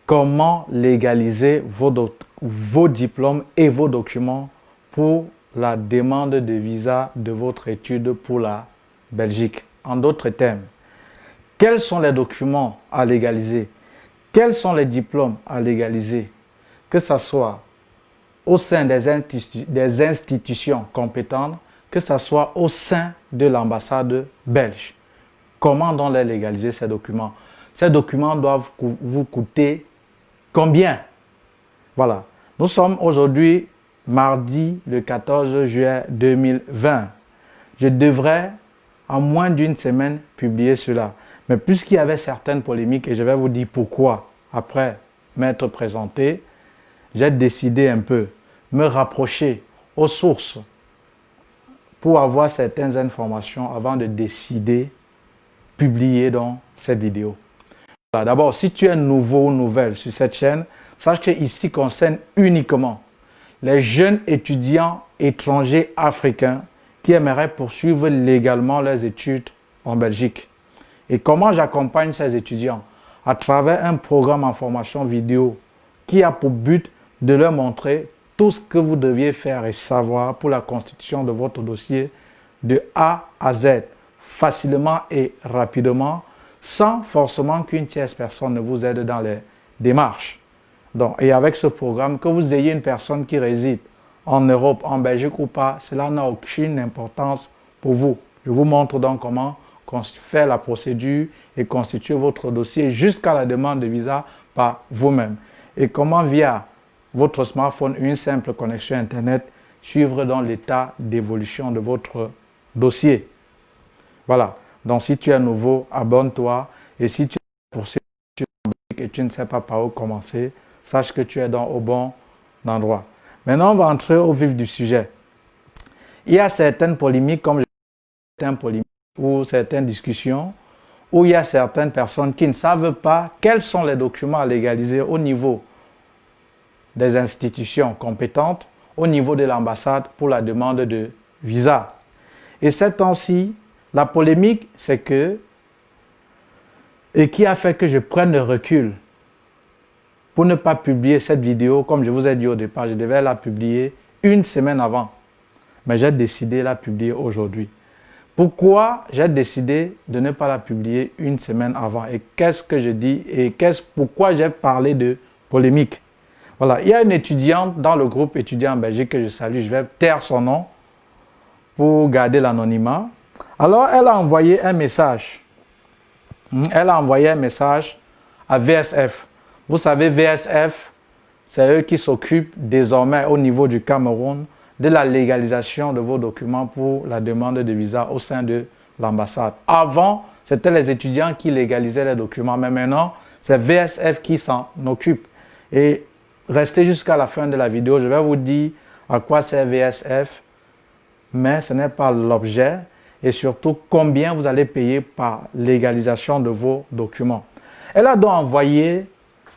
comment légaliser vos diplômes et vos documents pour la demande de visa de votre étude pour la Belgique. En d'autres termes, quels sont les documents à légaliser? Quels sont les diplômes à légaliser? Que ce soit au sein des institutions compétentes, que ce soit au sein de l'ambassade belge. Comment donc les légaliser ces documents? Ces documents doivent vous coûter combien? Voilà. Nous sommes aujourd'hui mardi le 14 juillet 2020. Je devrais en moins d'une semaine publier cela. Mais puisqu'il y avait certaines polémiques, et je vais vous dire pourquoi après m'être présenté, j'ai décidé un peu me rapprocher aux sources pour avoir certaines informations avant de décider publier dans cette vidéo. Voilà, d'abord, si tu es nouveau ou nouvelle sur cette chaîne, sache que ici concerne uniquement les jeunes étudiants étrangers africains qui aimeraient poursuivre légalement leurs études en Belgique. Et comment j'accompagne ces étudiants? À travers un programme en formation vidéo qui a pour but de leur montrer tout ce que vous deviez faire et savoir pour la constitution de votre dossier de A à Z, facilement et rapidement, sans forcément qu'une tierce personne ne vous aide dans les démarches. Donc, et avec ce programme, que vous ayez une personne qui réside en Europe, en Belgique ou pas, cela n'a aucune importance pour vous. Je vous montre donc comment faire la procédure et constituer votre dossier jusqu'à la demande de visa par vous-même. Et comment via votre smartphone, une simple connexion Internet, suivre dans l'état d'évolution de votre dossier. Voilà. Donc, si tu es nouveau, abonne-toi. Et si tu es poursuivi et tu ne sais pas par où commencer, sache que tu es au bon endroit. Maintenant, on va entrer au vif du sujet. Il y a certaines polémiques, comme certaines polémiques ou certaines discussions, où il y a certaines personnes qui ne savent pas quels sont les documents à légaliser au niveau des institutions compétentes, au niveau de l'ambassade pour la demande de visa. Et ces temps-ci, la polémique, c'est que, et qui a fait que je prenne le recul pour ne pas publier cette vidéo, comme je vous ai dit au départ, je devais la publier une semaine avant. Mais j'ai décidé de la publier aujourd'hui. Pourquoi j'ai décidé de ne pas la publier une semaine avant? Et qu'est-ce que je dis? Et pourquoi j'ai parlé de polémique? Voilà, il y a une étudiante dans le groupe étudiant en Belgique que je salue, je vais taire son nom pour garder l'anonymat. Alors, elle a envoyé un message. Elle a envoyé un message à VSF. Vous savez, VSF, c'est eux qui s'occupent désormais au niveau du Cameroun de la légalisation de vos documents pour la demande de visa au sein de l'ambassade. Avant, c'était les étudiants qui légalisaient les documents, mais maintenant, c'est VSF qui s'en occupe. Et restez jusqu'à la fin de la vidéo, je vais vous dire à quoi sert VSF, mais ce n'est pas l'objet, et surtout combien vous allez payer par légalisation de vos documents. Elle a donc envoyé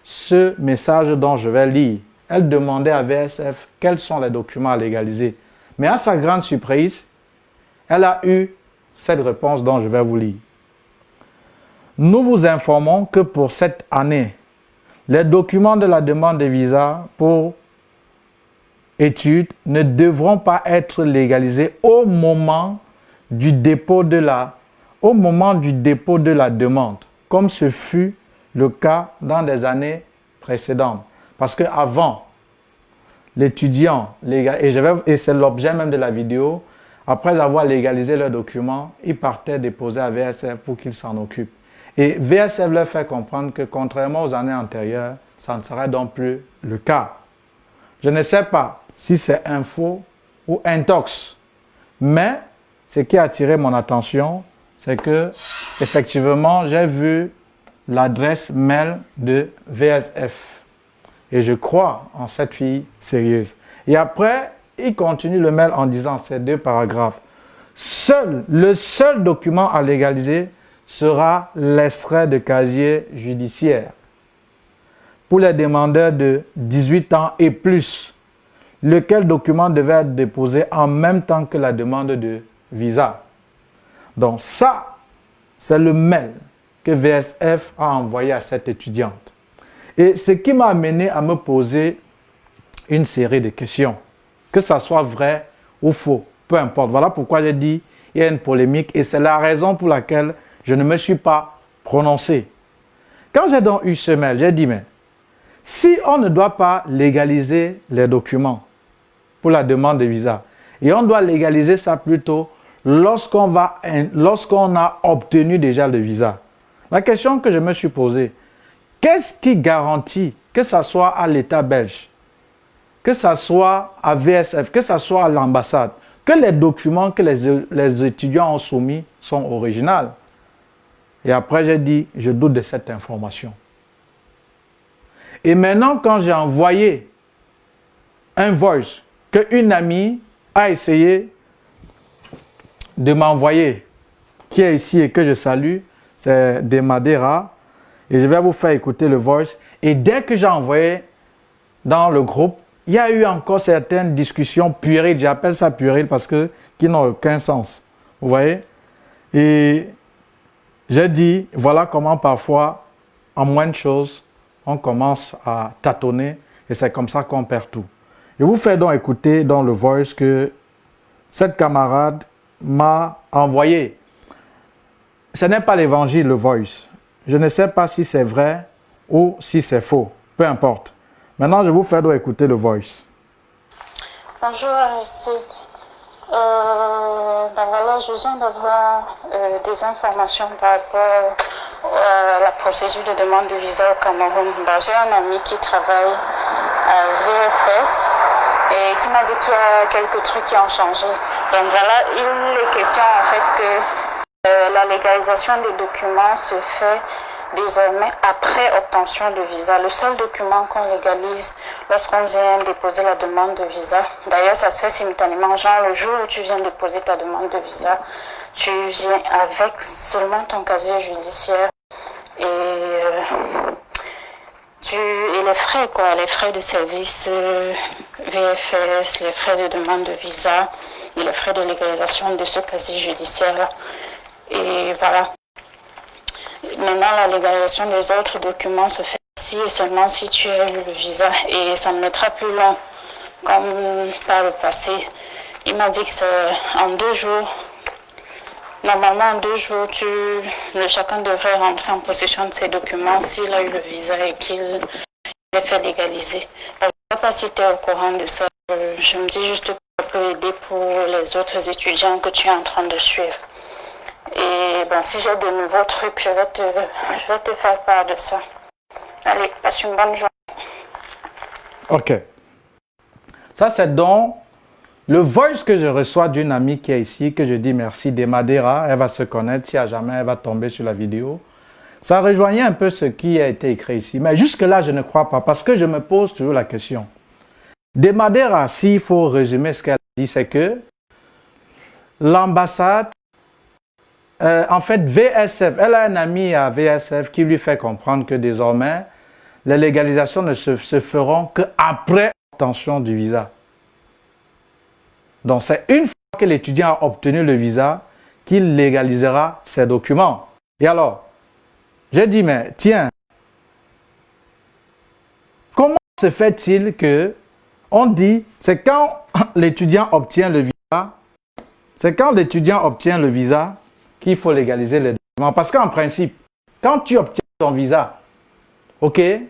ce message dont je vais lire. Elle demandait à VSF quels sont les documents à légaliser. Mais à sa grande surprise, elle a eu cette réponse dont je vais vous lire. Nous vous informons que pour cette année, les documents de la demande de visa pour études ne devront pas être légalisés au moment du dépôt de la demande, comme ce fut le cas dans des années précédentes. Parce qu'avant, l'étudiant, et c'est l'objet même de la vidéo, après avoir légalisé leurs documents, ils partaient déposer à VSF pour qu'ils s'en occupent. Et VSF leur fait comprendre que contrairement aux années antérieures, ça ne serait donc plus le cas. Je ne sais pas si c'est info ou intox, mais ce qui a attiré mon attention, c'est que effectivement, j'ai vu l'adresse mail de VSF. Et je crois en cette fille sérieuse. Et après, il continue le mail en disant ces deux paragraphes. Le seul document à légaliser sera l'extrait de casier judiciaire pour les demandeurs de 18 ans et plus, lequel document devait être déposé en même temps que la demande de visa. Donc ça, c'est le mail que VSF a envoyé à cette étudiante. Et ce qui m'a amené à me poser une série de questions, que ça soit vrai ou faux, peu importe. Voilà pourquoi j'ai dit il y a une polémique et c'est la raison pour laquelle je ne me suis pas prononcé. Quand j'ai donc eu ce mail, j'ai dit, mais si on ne doit pas légaliser les documents pour la demande de visa, et on doit légaliser ça plutôt lorsqu'on a obtenu déjà le visa. La question que je me suis posée, qu'est-ce qui garantit que ce soit à l'État belge, que ce soit à VSF, que ce soit à l'ambassade, que les documents que les étudiants ont soumis sont originaux? Et après, j'ai dit, je doute de cette information. Et maintenant, quand j'ai envoyé un voice qu'une amie a essayé de m'envoyer, qui est ici et que je salue, c'est de Madeira, et je vais vous faire écouter le voice. Et dès que j'ai envoyé dans le groupe, il y a eu encore certaines discussions puériles, j'appelle ça puéril parce que qui n'ont aucun sens. Vous voyez? Et j'ai dit, voilà comment parfois, en moins de choses, on commence à tâtonner et c'est comme ça qu'on perd tout. Je vous fais donc écouter dans le voice que cette camarade m'a envoyé. Ce n'est pas l'évangile, le voice. Je ne sais pas si c'est vrai ou si c'est faux. Peu importe. Maintenant, je vous fais donc écouter le voice. Bonjour Aristide. Ben voilà, je viens d'avoir des informations par rapport à la procédure de demande de visa au Cameroun. Ben, j'ai un ami qui travaille à VFS et qui m'a dit qu'il y a quelques trucs qui ont changé. Donc voilà, il est question en fait que la légalisation des documents se fait désormais après obtention de visa. Le seul document qu'on légalise lorsqu'on vient déposer la demande de visa, d'ailleurs ça se fait simultanément, genre le jour où tu viens déposer ta demande de visa, tu viens avec seulement ton casier judiciaire et les frais quoi, les frais de service VFS, les frais de demande de visa et les frais de légalisation de ce casier judiciaire là. Et voilà. Maintenant, la légalisation des autres documents se fait si et seulement si tu as eu le visa et ça ne mettra plus long comme par le passé. Il m'a dit que c'est en 2 jours. Normalement, en 2 jours, chacun devrait rentrer en possession de ses documents s'il a eu le visa et qu'il est fait légaliser. Je ne sais pas si tu es au courant de ça. Je me dis juste que ça peut aider pour les autres étudiants que tu es en train de suivre. Et bon, si j'ai de nouveaux trucs, je vais te faire part de ça. Allez, passe une bonne journée. Ok. Ça, c'est donc le voice que je reçois d'une amie qui est ici, que je dis merci, de Madeira. Elle va se connaître, si à jamais elle va tomber sur la vidéo. Ça rejoignait un peu ce qui a été écrit ici. Mais jusque-là, je ne crois pas, parce que je me pose toujours la question. De Madeira, s'il faut résumer ce qu'elle dit, c'est que l'ambassade, en fait, VSF, elle a un ami à VSF qui lui fait comprendre que désormais, les légalisations ne se feront qu'après l'obtention du visa. Donc, c'est une fois que l'étudiant a obtenu le visa qu'il légalisera ses documents. Et alors, j'ai dit, mais tiens, comment se fait-il que on dit, c'est quand l'étudiant obtient le visa, qu'il faut légaliser les documents. Parce qu'en principe, quand tu obtiens ton visa, ok, il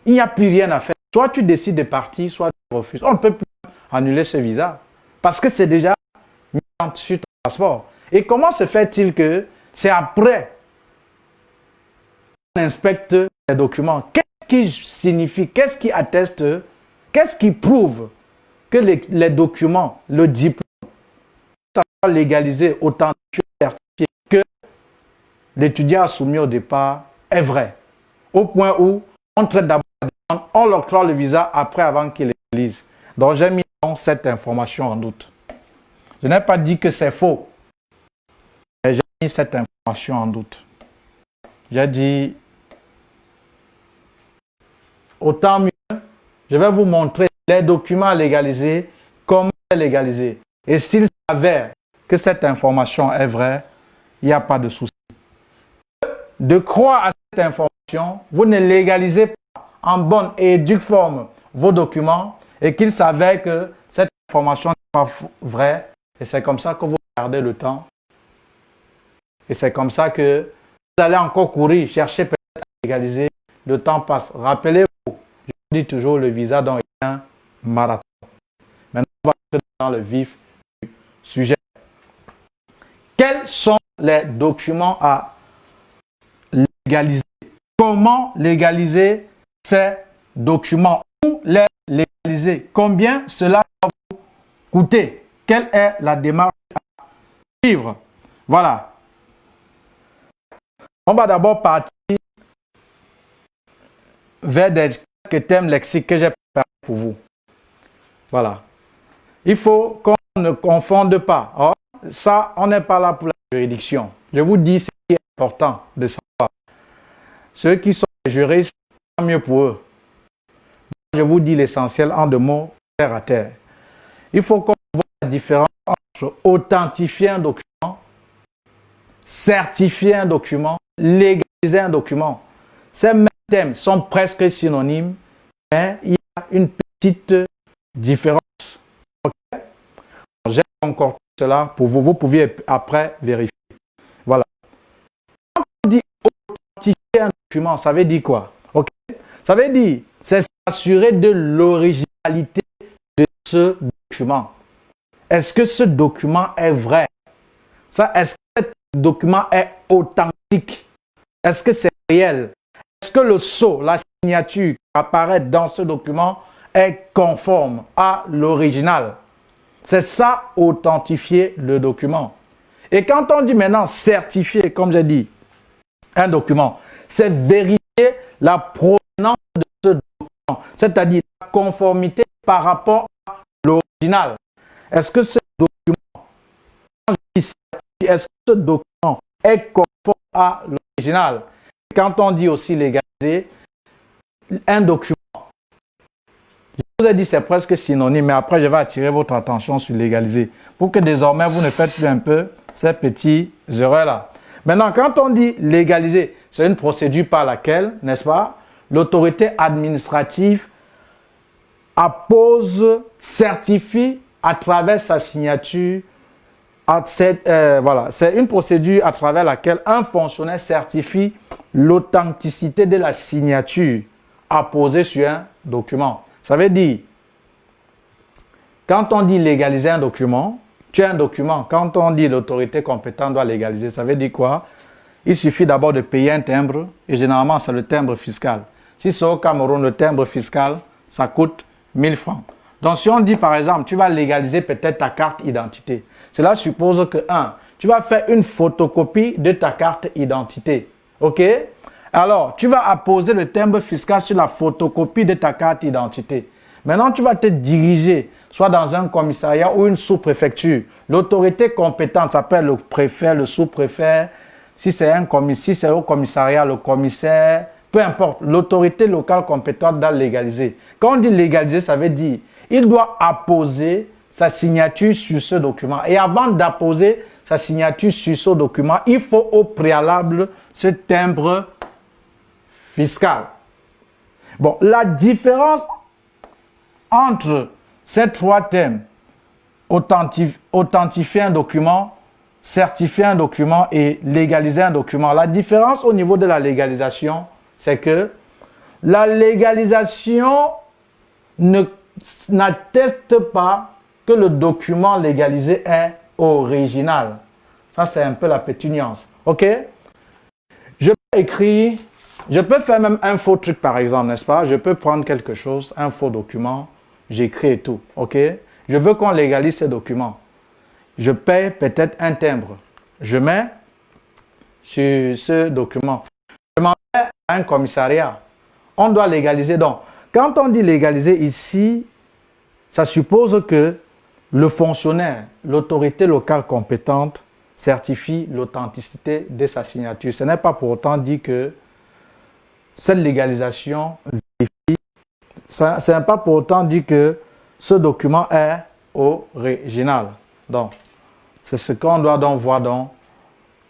n'y a plus rien à faire. Soit tu décides de partir, soit tu refuses. On ne peut plus annuler ce visa. Parce que c'est déjà mis sur ton passeport. Et comment se fait-il que c'est après qu'on inspecte les documents? Qu'est-ce qui signifie, qu'est-ce qui atteste, qu'est-ce qui prouve que les documents, le diplôme, ça va légaliser autant certifié que l'étudiant a soumis au départ est vrai. Au point où on traite d'abord la demande, on l'octroie le visa après avant qu'il légalise. Donc j'ai mis cette information en doute. Je n'ai pas dit que c'est faux. Mais j'ai mis cette information en doute. J'ai dit, autant mieux, je vais vous montrer les documents légalisés, comment légaliser. Et s'il s'avère que cette information est vraie, il n'y a pas de souci. De croire à cette information, vous ne légalisez pas en bonne et due forme vos documents et qu'il s'avère que cette information n'est pas vraie, et c'est comme ça que vous perdez le temps. Et c'est comme ça que vous allez encore courir, chercher peut-être à légaliser, le temps passe. Rappelez-vous, je vous dis toujours, le visa donc est un marathon. Maintenant, on va entrer dans le vif du sujet. Quels sont les documents à légaliser? Comment légaliser ces documents? Où les légaliser? Combien cela va vous coûter? Quelle est la démarche à suivre? Voilà. On va d'abord partir vers quelques thèmes lexiques que j'ai préparés pour vous. Voilà. Il faut qu'on ne confonde pas. Alors, ça, on n'est pas là pour la juridiction. Je vous dis ce qui est important de savoir. Ceux qui sont juristes, tant mieux pour eux. Je vous dis l'essentiel en deux mots, terre à terre. Il faut qu'on voit la différence entre authentifier un document, certifier un document, légaliser un document. Ces mêmes thèmes sont presque synonymes, mais il y a une petite différence. Okay? J'ai encore cela pour vous. Vous pouviez après vérifier. Voilà. Quand on dit authentifier un document, ça veut dire quoi? Okay? Ça veut dire, c'est s'assurer de l'originalité de ce document. Est-ce que ce document est vrai? Est-ce que ce document est authentique? Est-ce que c'est réel? Est-ce que le sceau, la signature qui apparaît dans ce document est conforme à l'original? C'est ça, authentifier le document. Et quand on dit maintenant certifier, comme j'ai dit, un document, c'est vérifier la provenance de ce document, c'est-à-dire la conformité par rapport à l'original. Est-ce que ce document, est-ce que ce document est conforme à l'original? Quand on dit aussi légaliser un document, je vous ai dit c'est presque synonyme, mais après je vais attirer votre attention sur légaliser pour que désormais vous ne faites plus un peu ces petits erreurs-là. Maintenant, quand on dit légaliser, c'est une procédure par laquelle, n'est-ce pas, l'autorité administrative appose, certifie à travers sa signature. Voilà, c'est une procédure à travers laquelle un fonctionnaire certifie l'authenticité de la signature apposée sur un document. Ça veut dire, quand on dit légaliser un document, tu as un document. Quand on dit l'autorité compétente doit légaliser, ça veut dire quoi? Il suffit d'abord de payer un timbre, et généralement c'est le timbre fiscal. Si c'est au Cameroun, le timbre fiscal, ça coûte 1000 francs. Donc si on dit par exemple, tu vas légaliser peut-être ta carte d'identité, cela suppose que, tu vas faire une photocopie de ta carte d'identité. OK? Alors, tu vas apposer le timbre fiscal sur la photocopie de ta carte d'identité. Maintenant, tu vas te diriger soit dans un commissariat ou une sous-préfecture. L'autorité compétente s'appelle le préfet, le sous-préfet. Si c'est au commissariat, le commissaire, peu importe. L'autorité locale compétente doit légaliser. Quand on dit légaliser, ça veut dire il doit apposer sa signature sur ce document. Et avant d'apposer sa signature sur ce document, il faut au préalable ce timbre fiscal. Bon, la différence entre ces trois thèmes, authentifier un document, certifier un document et légaliser un document, la différence au niveau de la légalisation, c'est que la légalisation n'atteste pas que le document légalisé est original. Ça, c'est un peu la petite nuance. OK? Je peux écrire, je peux faire même un faux truc, par exemple, n'est-ce pas? Je peux prendre quelque chose, un faux document, j'écris et tout. OK? Je veux qu'on légalise ces documents. Je paye peut-être un timbre. Je mets sur ce document. Je m'en vais à un commissariat. On doit légaliser donc. Quand on dit légaliser ici, ça suppose que le fonctionnaire, l'autorité locale compétente, certifie l'authenticité de sa signature. Ce n'est pas pour autant dit que cette légalisation vérifie, ce n'est pas pour autant dit que ce document est original. Donc, c'est ce qu'on doit donc voir donc.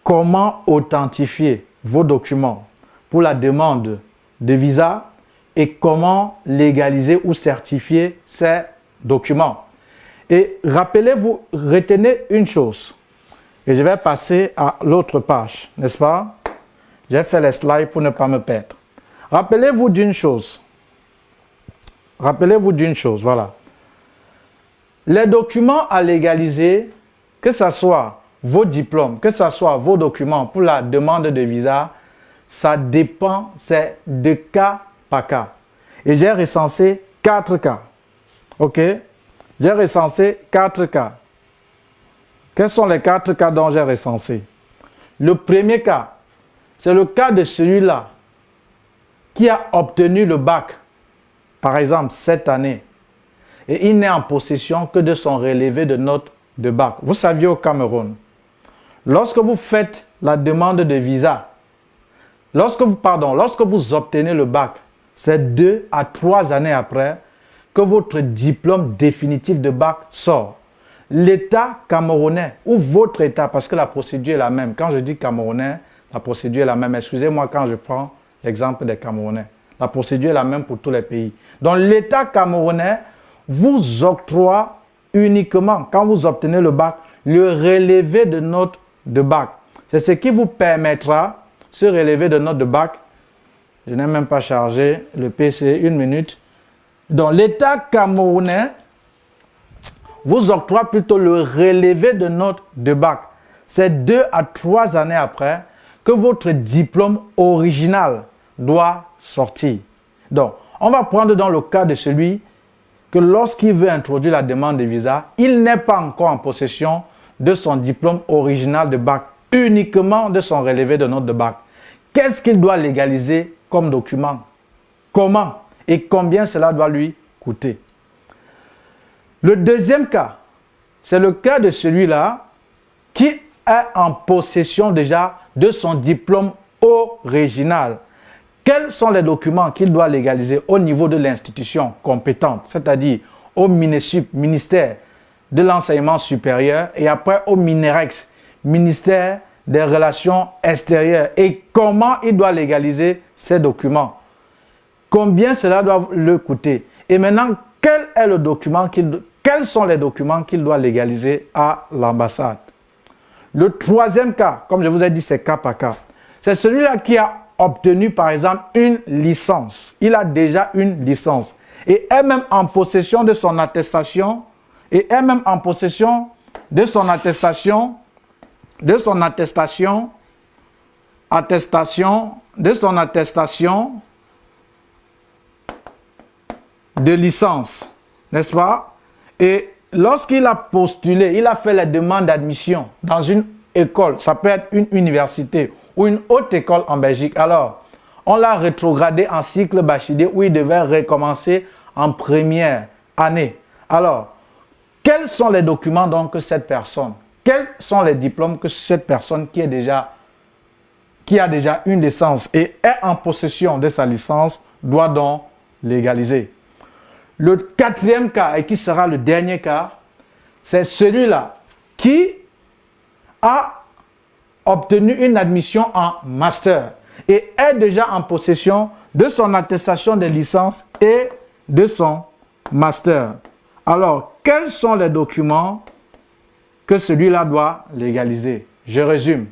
Comment authentifier vos documents pour la demande de visa et comment légaliser ou certifier ces documents. Et rappelez-vous, retenez une chose. Et je vais passer à l'autre page, n'est-ce pas? J'ai fait les slides pour ne pas me perdre. Rappelez-vous d'une chose. Rappelez-vous d'une chose, voilà. Les documents à légaliser, que ce soit vos diplômes, que ce soit vos documents pour la demande de visa, ça dépend, c'est de cas par cas. Et j'ai recensé 4 cas. OK? J'ai recensé 4 cas. Quels sont les 4 cas dont j'ai recensé? Le premier cas, c'est le cas de celui-là qui a obtenu le bac, par exemple, cette année, et il n'est en possession que de son relevé de notes de bac. Vous saviez au Cameroun, lorsque vous faites la demande de visa, lorsque vous obtenez le bac, c'est 2 à 3 années après que votre diplôme définitif de bac sort. L'État camerounais ou votre État, parce que la procédure est la même. Quand je dis camerounais, la procédure est la même. Excusez-moi quand je prends l'exemple des Camerounais. La procédure est la même pour tous les pays. Donc l'État camerounais vous octroie uniquement, quand vous obtenez le bac, le relevé de notes de bac. C'est ce qui vous permettra, ce relevé de notes de bac, je n'ai même pas chargé le PC, 1 minute. Donc l'État camerounais vous octroie plutôt le relevé de notes de bac. C'est 2 à 3 années après que votre diplôme original doit sortir. Donc, on va prendre dans le cas de celui que lorsqu'il veut introduire la demande de visa, il n'est pas encore en possession de son diplôme original de bac, uniquement de son relevé de notes de bac. Qu'est-ce qu'il doit légaliser comme document? Comment et combien cela doit lui coûter? Le deuxième cas, c'est le cas de celui-là qui est en possession déjà de son diplôme original. Quels sont les documents qu'il doit légaliser au niveau de l'institution compétente, c'est-à-dire au MINESUP, ministère de l'enseignement supérieur, et après au MINEREX, ministère des relations extérieures, et comment il doit légaliser ces documents? Combien cela doit le coûter? Et maintenant, quels sont les documents qu'il doit légaliser à l'ambassade? Le troisième cas, comme je vous ai dit, c'est cas par cas. C'est celui-là qui a obtenu, par exemple, une licence. Il a déjà une licence. Et est même en possession de son attestation. De licence, n'est-ce pas? Et lorsqu'il a postulé, il a fait la demande d'admission dans une école, ça peut être une université ou une haute école en Belgique. Alors, on l'a rétrogradé en cycle bachelier où il devait recommencer en première année. Alors, quels sont les documents donc que cette personne, quels sont les diplômes que cette personne qui a déjà une licence et est en possession de sa licence doit donc légaliser? Le quatrième cas, et qui sera le dernier cas, c'est celui-là qui a obtenu une admission en master et est déjà en possession de son attestation de licence et de son master. Alors, quels sont les documents que celui-là doit légaliser? Je résume.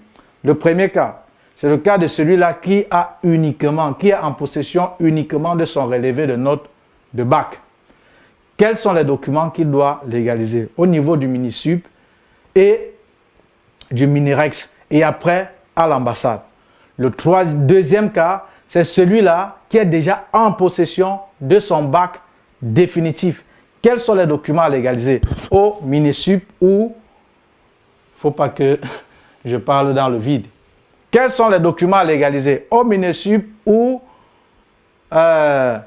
Le premier cas, c'est le cas de celui-là qui est en possession uniquement de son relevé de notes de bac. Quels sont les documents qu'il doit légaliser au niveau du MINISUP et du MINEREX et après à l'ambassade? Le deuxième cas, c'est celui-là qui est déjà en possession de son bac définitif. Quels sont les documents à légaliser au MINISUP ou, il ne faut pas que je parle dans le vide. Quels sont les documents à légaliser au MINISUP ou à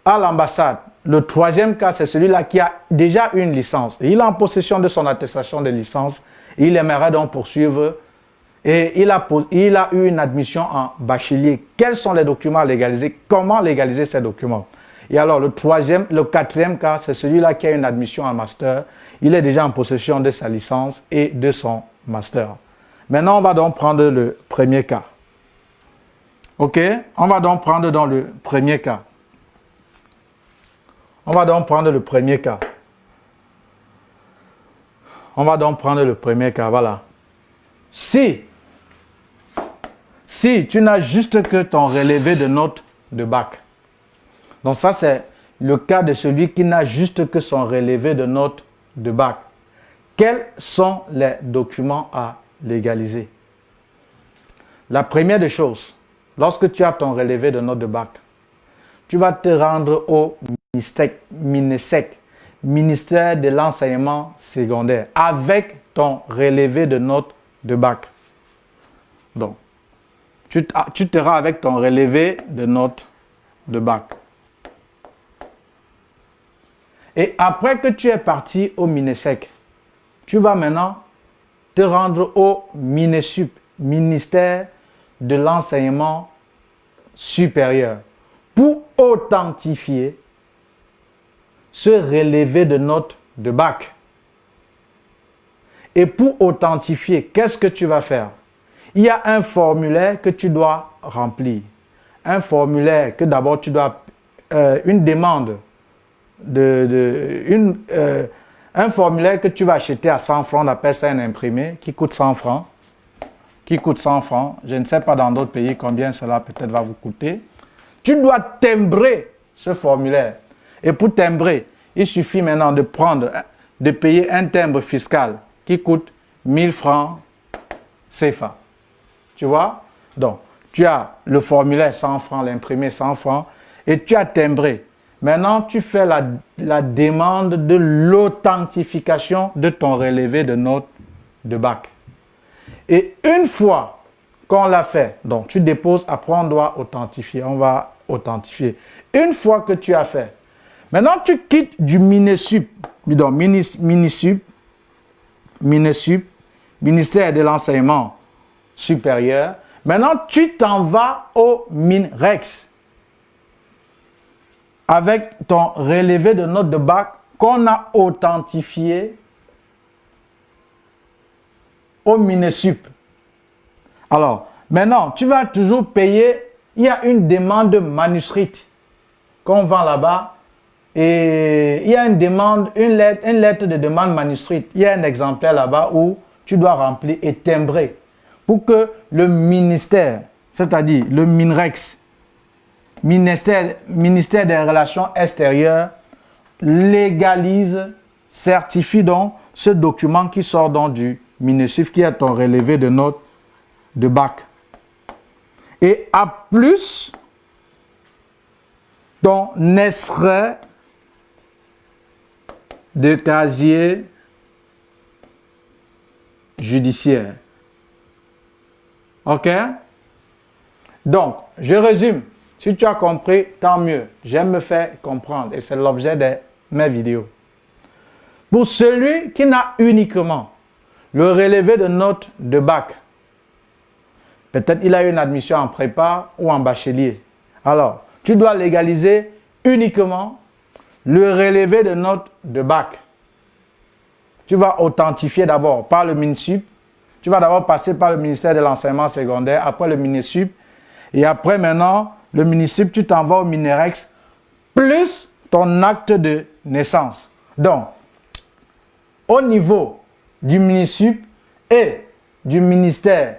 l'ambassade? Le troisième cas, c'est celui-là qui a déjà une licence. Et il est en possession de son attestation de licence. Il aimerait donc poursuivre. Et il a eu une admission en bachelier. Quels sont les documents à légaliser? Comment légaliser ces documents? Et alors, le quatrième cas, c'est celui-là qui a une admission en master. Il est déjà en possession de sa licence et de son master. Maintenant, on va donc prendre le premier cas. OK? On va donc prendre dans le premier cas. On va donc prendre le premier cas. On va donc prendre le premier cas, voilà. Si tu n'as juste que ton relevé de notes de bac, donc ça c'est le cas de celui qui n'a juste que son relevé de notes de bac. Quels sont les documents à légaliser? La première des choses, lorsque tu as ton relevé de notes de bac, tu vas te rendre au MINESEC, ministère de l'enseignement secondaire, avec ton relevé de notes de bac. Donc, tu te rends avec ton relevé de notes de bac. Et après que tu es parti au MINESEC, tu vas maintenant te rendre au MINESUP, ministère de l'enseignement supérieur, pour authentifier ce relevé de notes de bac. Et pour authentifier, qu'est-ce que tu vas faire? Il y a un formulaire que tu dois remplir. Un formulaire que d'abord tu dois... une demande un formulaire que tu vas acheter à 100 francs, on appelle ça un imprimé, qui coûte 100 francs. Qui coûte 100 francs. Je ne sais pas dans d'autres pays combien cela peut-être va vous coûter. Tu dois timbrer ce formulaire. Et pour timbrer, il suffit maintenant de payer un timbre fiscal qui coûte 1000 francs CFA. Tu vois? Donc, tu as le formulaire 100 francs, l'imprimé 100 francs, et tu as timbré. Maintenant, tu fais la demande de l'authentification de ton relevé de notes de bac. Et une fois qu'on l'a fait, donc tu déposes, après on doit authentifier, on va authentifier. Une fois que tu as fait, maintenant tu quittes du MINESUP, ministère de l'enseignement supérieur. Maintenant tu t'en vas au MINREX avec ton relevé de notes de bac qu'on a authentifié au MINESUP. Alors, maintenant, tu vas toujours payer. Il y a une demande manuscrite qu'on vend là-bas. Et il y a une lettre de demande manuscrite. Il y a un exemplaire là-bas où tu dois remplir et timbrer pour que le ministère, c'est-à-dire le MINREX, ministère des Relations extérieures, légalise, certifie donc ce document qui sort donc du MINESUP, qui est ton relevé de notes de bac. Et à plus, ton extrait de casier judiciaire. OK? Donc, je résume. Si tu as compris, tant mieux. J'aime me faire comprendre et c'est l'objet de mes vidéos. Pour celui qui n'a uniquement le relevé de notes de bac, peut-être il a une admission en prépa ou en bachelier. Alors, tu dois légaliser uniquement le relevé de notes de bac. Tu vas authentifier d'abord par le MINSUP. Tu vas d'abord passer par le ministère de l'enseignement secondaire, après le MINESUP. Et après maintenant, le MINESUP, tu t'en vas au MINEREX, plus ton acte de naissance. Donc, au niveau du MINESUP et du ministère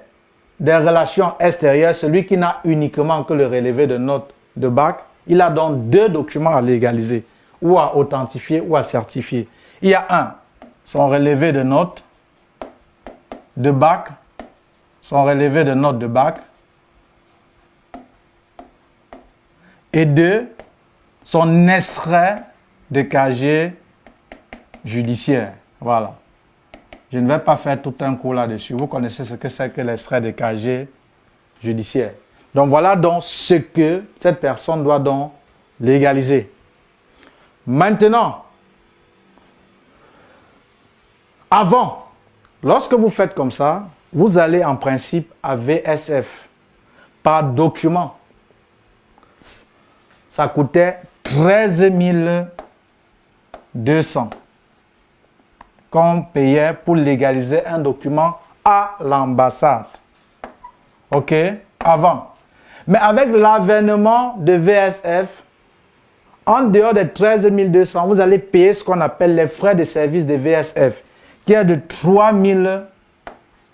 des Relations extérieures, celui qui n'a uniquement que le relevé de notes de bac, il a donc deux documents à légaliser, ou à authentifier ou à certifier. Il y a un, son relevé de notes de bac, son relevé de notes de bac, et deux, son extrait de casier judiciaire. Voilà. Je ne vais pas faire tout un cours là-dessus. Vous connaissez ce que c'est que l'extrait de casier judiciaire. Donc voilà donc ce que cette personne doit donc légaliser. Maintenant, avant, lorsque vous faites comme ça, vous allez en principe à VSF par document. Ça coûtait 13 200 qu'on payait pour légaliser un document à l'ambassade. OK? Avant. Mais avec l'avènement de VSF, En dehors des 13 200, vous allez payer ce qu'on appelle les frais de service de VSF, qui est de 3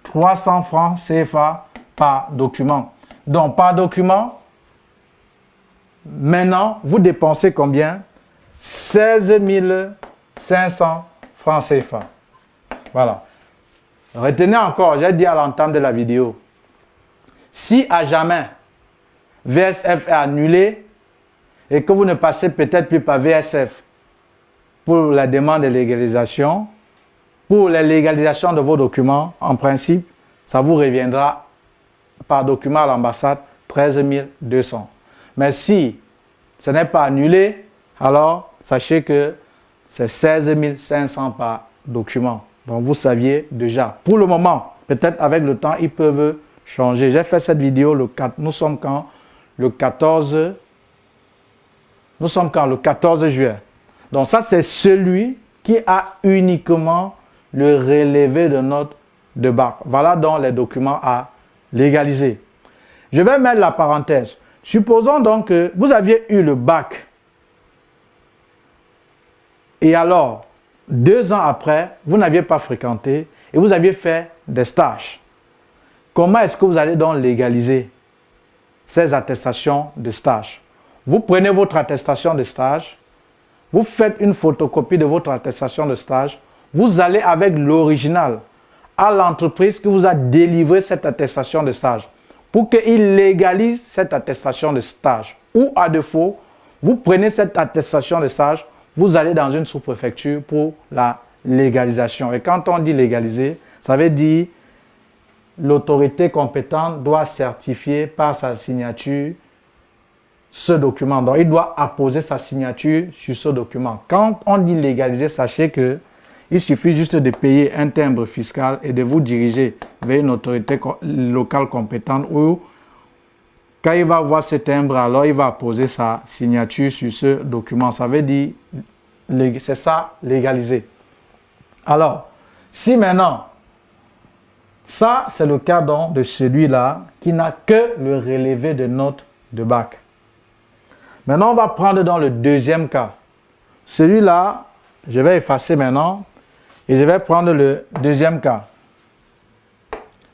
300 francs CFA par document. Donc, par document, maintenant, vous dépensez combien? 16 500 francs CFA. Voilà. Retenez encore, j'ai dit à l'entame de la vidéo, si à jamais VSF est annulé et que vous ne passez peut-être plus par VSF pour la demande de légalisation, pour la légalisation de vos documents, en principe, ça vous reviendra par document à l'ambassade 13 200. Mais si ce n'est pas annulé, alors sachez que c'est 16 500 par document. Donc vous saviez déjà. Pour le moment, peut-être avec le temps, ils peuvent changer. J'ai fait cette vidéo le 4. Nous sommes quand? Le 14. Nous sommes quand? Le 14 juillet. Donc ça, c'est celui qui a uniquement le relevé de note de bac. Voilà donc les documents à légaliser. Je vais mettre la parenthèse. Supposons donc que vous aviez eu le bac. Et alors, 2 ans après, vous n'aviez pas fréquenté et vous aviez fait des stages. Comment est-ce que vous allez donc légaliser ces attestations de stage? Vous prenez votre attestation de stage, vous faites une photocopie de votre attestation de stage, vous allez avec l'original à l'entreprise qui vous a délivré cette attestation de stage pour qu'il légalise cette attestation de stage. Ou à défaut, vous prenez cette attestation de stage, vous allez dans une sous-préfecture pour la légalisation. Et quand on dit légaliser, ça veut dire l'autorité compétente doit certifier par sa signature ce document. Donc, il doit apposer sa signature sur ce document. Quand on dit légaliser, sachez que il suffit juste de payer un timbre fiscal et de vous diriger vers une autorité locale compétente où, quand il va voir ce timbre, alors il va apposer sa signature sur ce document. Ça veut dire, c'est ça, légaliser. Alors, si maintenant, ça c'est le cas donc de celui-là qui n'a que le relevé de note de bac. Maintenant, on va prendre dans le deuxième cas. Celui-là, je vais effacer maintenant et je vais prendre le deuxième cas.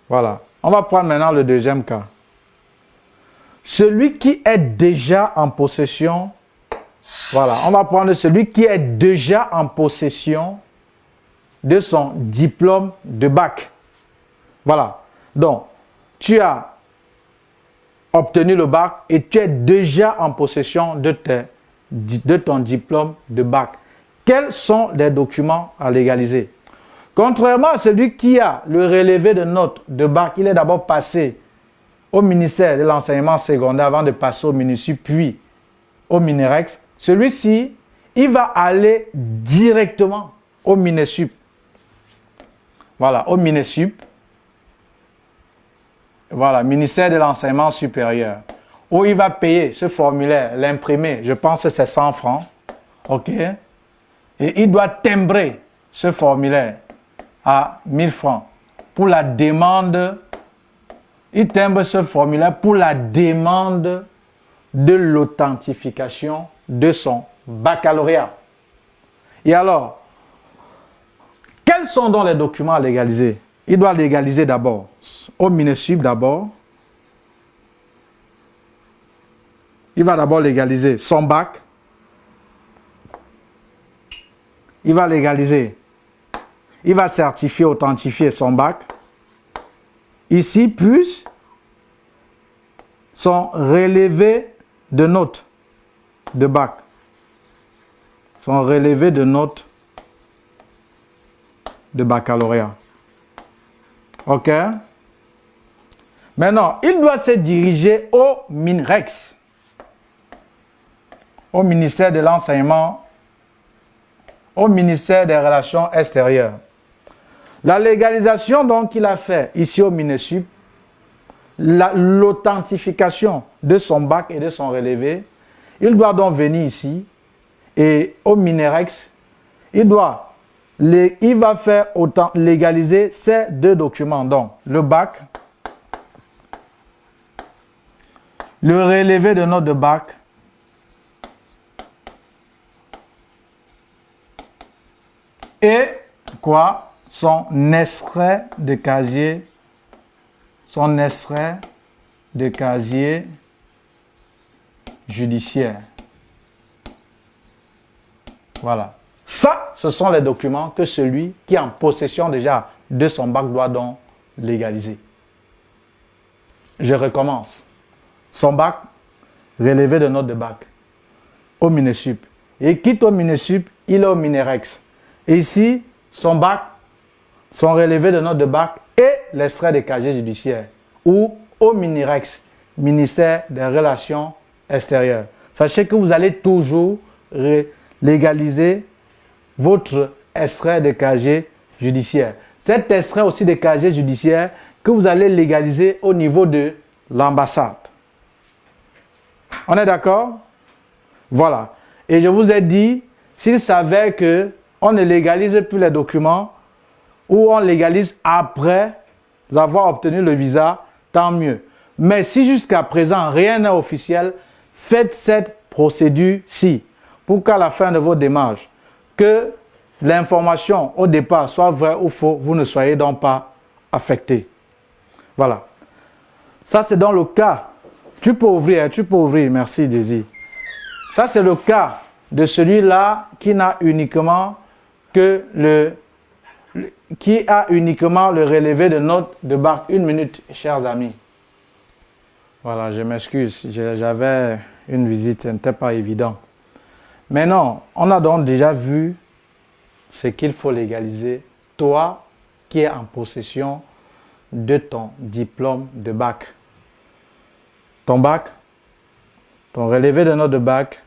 Voilà. On va prendre maintenant le deuxième cas. Celui qui est déjà en possession, voilà, on va prendre celui qui est déjà en possession de son diplôme de bac. Voilà. Donc, tu as obtenu le bac et tu es déjà en possession de ton diplôme de bac. Quels sont les documents à légaliser? Contrairement à celui qui a le relevé de notes de bac, il est d'abord passé au ministère de l'enseignement secondaire avant de passer au MINUSUP, puis au MINEREX. Celui-ci, il va aller directement au MINESUP. Voilà, au MINESUP. Voilà, ministère de l'enseignement supérieur. Où il va payer ce formulaire, l'imprimer. Je pense que c'est 100 francs. OK? Et il doit timbrer ce formulaire à 1000 francs pour la demande. Il timbre ce formulaire pour la demande de l'authentification de son baccalauréat. Et alors, quels sont donc les documents à légaliser? Il doit légaliser d'abord au MINESUP d'abord. Il va d'abord légaliser son bac. Il va légaliser. Il va certifier, authentifier son bac. Ici, plus son relevé de notes de bac. Son relevé de notes de baccalauréat. OK? Maintenant, il doit se diriger au MINREX, au ministère de l'Enseignement, au ministère des Relations extérieures. La légalisation donc qu'il a fait ici au MINESUP, l'authentification de son bac et de son relevé, il doit donc venir ici et au MINEREX, il va faire autant légaliser ces deux documents, donc le bac, le relevé de note de bac Et quoi? Son extrait de casier. Son extrait de casier judiciaire. Voilà. Ça, ce sont les documents que celui qui est en possession déjà de son bac doit donc légaliser. Je recommence. Son bac, relevé de note de bac, au Minesup. Il quitte au Minesup, il est au Minerex. Et ici, son bac, son relevé de note de bac et l'extrait de casier judiciaire. Ou au Minerex, ministère des Relations extérieures. Sachez que vous allez toujours légaliser votre extrait de casier judiciaire. Cet extrait aussi de casier judiciaire que vous allez légaliser au niveau de l'ambassade. On est d'accord? Voilà. Et je vous ai dit, s'il s'avère qu'on ne légalise plus les documents ou on légalise après avoir obtenu le visa, tant mieux. Mais si jusqu'à présent rien n'est officiel, faites cette procédure-ci pour qu'à la fin de vos démarches, que l'information au départ soit vraie ou faux, vous ne soyez donc pas affecté. Voilà. Ça, c'est dans le cas. Tu peux ouvrir, merci Daisy. Ça, c'est le cas de celui-là qui n'a uniquement que qui a uniquement le relevé de note de bac. Une minute, chers amis. Voilà, je m'excuse. J'avais une visite, ce n'était pas évident. Mais non, on a donc déjà vu ce qu'il faut légaliser. Toi qui es en possession de ton diplôme de bac. Ton bac, ton relevé de note de bac,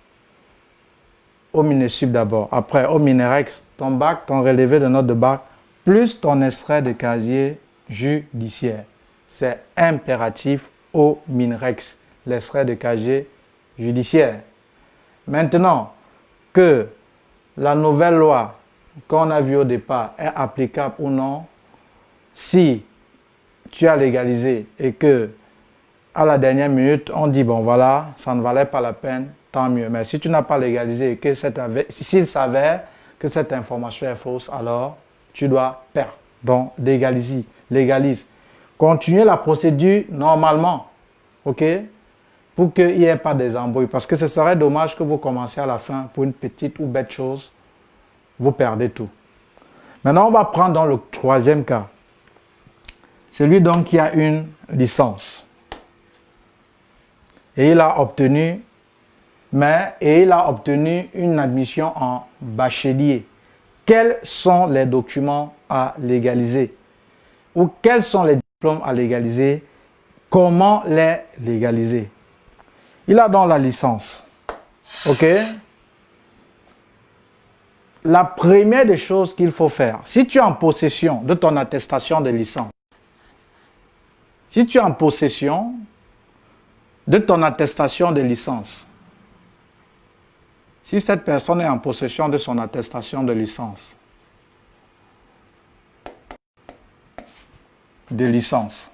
au Minesup d'abord. Après, au Minerex, ton bac, ton relevé de note de bac, plus ton extrait de casier judiciaire. C'est impératif au Minerex, l'extrait de casier judiciaire. Maintenant que la nouvelle loi qu'on a vue au départ est applicable ou non, si tu as légalisé et que à la dernière minute, on dit bon voilà, ça ne valait pas la peine, tant mieux. Mais si tu n'as pas légalisé et que s'il s'avère que cette information est fausse, alors tu dois perdre. Donc légalise. Continuez la procédure normalement, ok? Pour qu'il n'y ait pas des embrouilles. Parce que ce serait dommage que vous commenciez à la fin pour une petite ou bête chose, vous perdez tout. Maintenant, on va prendre dans le troisième cas. Celui donc qui a une licence. Et il a obtenu une admission en bachelier. Quels sont les documents à légaliser? Ou quels sont les diplômes à légaliser? Comment les légaliser? Il a donc la licence. Ok? La première des choses qu'il faut faire, si tu es en possession de ton attestation de licence, si tu es en possession de ton attestation de licence, si cette personne est en possession de son attestation de licence,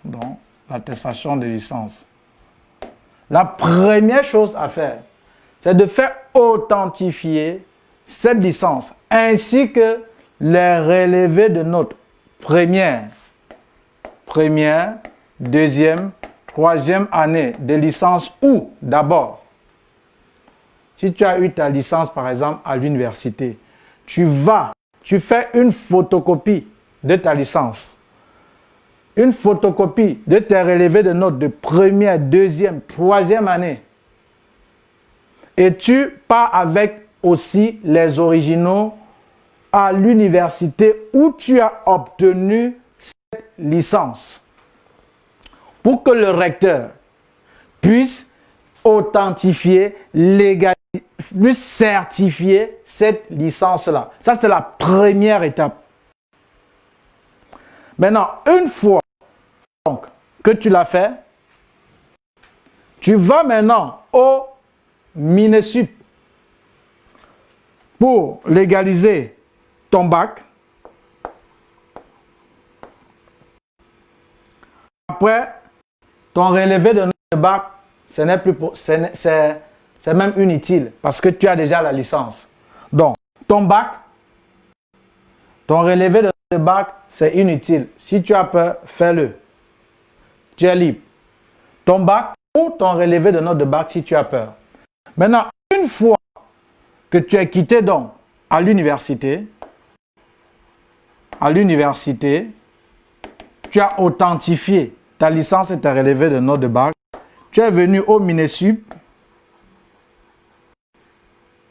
donc l'attestation de licence, la première chose à faire, c'est de faire authentifier cette licence, ainsi que les relevés de notes première, deuxième, troisième année de licence ou d'abord, si tu as eu ta licence par exemple à l'université, tu fais une photocopie de ta licence, une photocopie de tes relevés de notes de première, deuxième, troisième année et tu pars avec aussi les originaux à l'université où tu as obtenu cette licence pour que le recteur puisse authentifier, légaliser, puisse certifier cette licence-là. Ça, c'est la première étape. Maintenant, une fois donc, que tu l'as fait, tu vas maintenant au Minesup pour légaliser ton bac. Après, ton relevé de note de bac, c'est même inutile parce que tu as déjà la licence. Donc, ton bac, Ton relevé de note de bac, c'est inutile. Si tu as peur, fais-le. Tu es libre. Ton bac ou ton relevé de note de bac si tu as peur. Maintenant, une fois que tu es quitté donc à l'université, tu as authentifié ta licence et ta relevée de note de bac. Tu es venu au Minesup.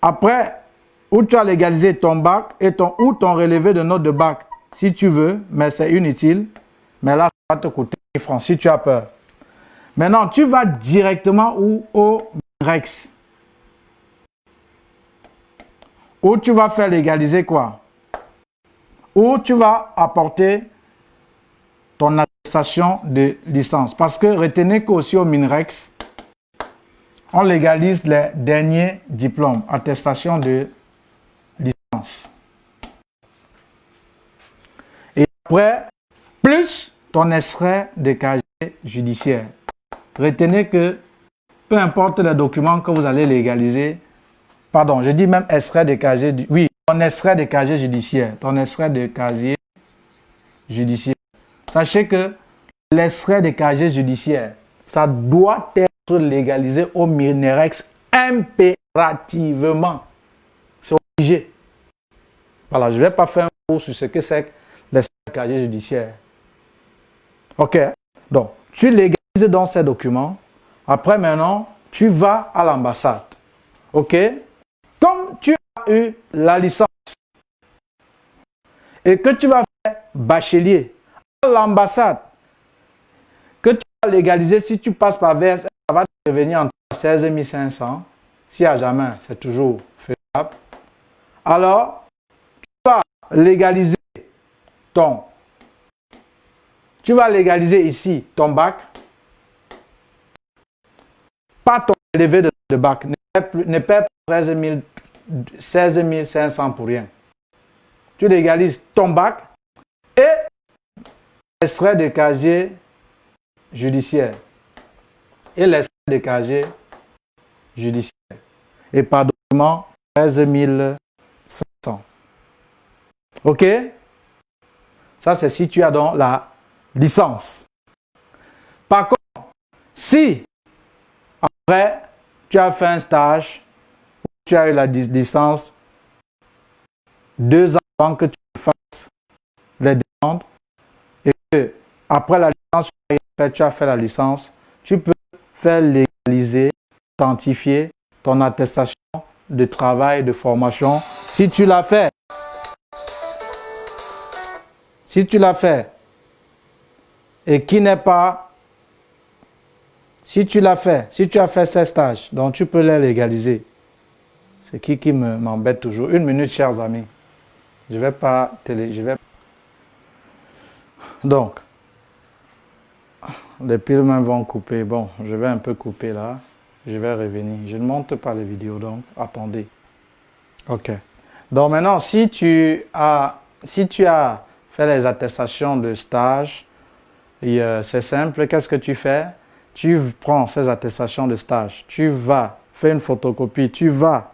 Après, où tu as légalisé ton bac et ton relevé de note de bac, si tu veux, mais c'est inutile. Mais là, ça va te coûter 1000 francs si tu as peur. Maintenant, tu vas directement au MINREX. Où tu vas faire légaliser quoi? Où tu vas apporter ton attestation de licence. Parce que retenez qu'aussi au MINREX, on légalise les derniers diplômes, attestation de licence. Et après, plus ton extrait de casier judiciaire. Retenez que peu importe les documents que vous allez légaliser, pardon, je dis même extrait de casier, oui, ton extrait de casier judiciaire, ton extrait de casier judiciaire. Sachez que l'extrait de casier judiciaire, ça doit être légalisé au MINREX impérativement. C'est obligé. Voilà, je ne vais pas faire un cours sur ce que c'est que l'extrait de casier judiciaire. Ok, donc tu légalises dans ces documents. Après, maintenant, tu vas à l'ambassade. Ok, comme tu as eu la licence et que tu vas faire bachelier à l'ambassade, que tu vas légaliser, si tu passes par VS, ça va te revenir entre 16 500. Si à jamais, c'est toujours faisable. Alors, tu vas légaliser ici ton bac, pas ton relevé de bac, ne paie pas 16 500 pour rien. Tu légalises ton bac et l'extrait de casier judiciaire. Et l'extrait de casier judiciaire. Et par document, 13 500. OK? Ça, c'est si tu as donc la licence. Par contre, si après, tu as fait un stage, tu as eu la licence 2 ans avant que tu fasses les demandes, et que après la licence, tu as fait la licence, tu peux faire légaliser, authentifier ton attestation de travail, de formation, si tu l'as fait. Si tu l'as fait et qui n'est pas, si tu l'as fait, si tu as fait ces stages, donc tu peux les légaliser. C'est qui m'embête toujours. 1 minute, chers amis. Je vais pas Donc, les piles même vont couper. Bon, je vais un peu couper là. Je vais revenir. Je ne monte pas les vidéos, donc attendez. Ok. Donc maintenant, si tu as fait les attestations de stage, c'est simple. Qu'est-ce que tu fais? Tu prends ces attestations de stage, tu vas faire une photocopie, tu vas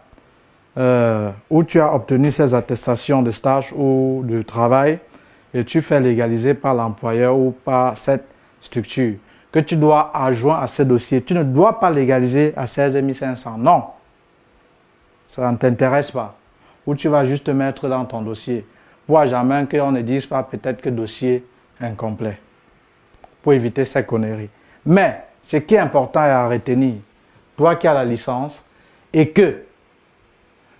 où tu as obtenu ces attestations de stage ou de travail et tu fais légaliser par l'employeur ou par cette structure que tu dois adjoindre à ce dossier. Tu ne dois pas légaliser à 16 500. Non, ça ne t'intéresse pas. Ou tu vas juste mettre dans ton dossier pour à jamais qu'on ne dise pas peut-être que dossier incomplet. Pour éviter ces conneries. Mais ce qui est important à retenir, toi qui as la licence et que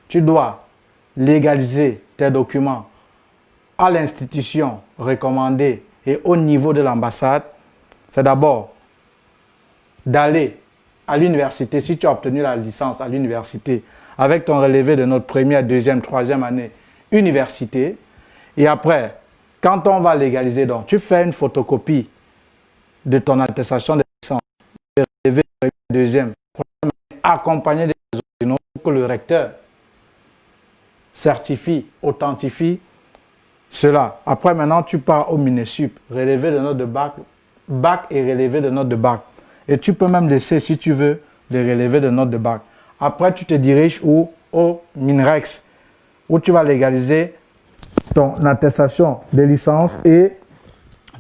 tu dois légaliser tes documents à l'institution recommandée et au niveau de l'ambassade, c'est d'abord d'aller à l'université, si tu as obtenu la licence à l'université, avec ton relevé de notre première, deuxième, troisième année, université. Et après, quand on va légaliser, donc, tu fais une photocopie de ton attestation de licence, de relevé de deuxième, troisième année, accompagné des originaux pour que le recteur certifie, authentifie cela. Après, maintenant, tu pars au Minesup, relevé de note de bac, bac et relevé de note de bac. Et tu peux même laisser, si tu veux, les relevés de note de bac. Après, tu te diriges au MINREX, où tu vas légaliser ton attestation de licence et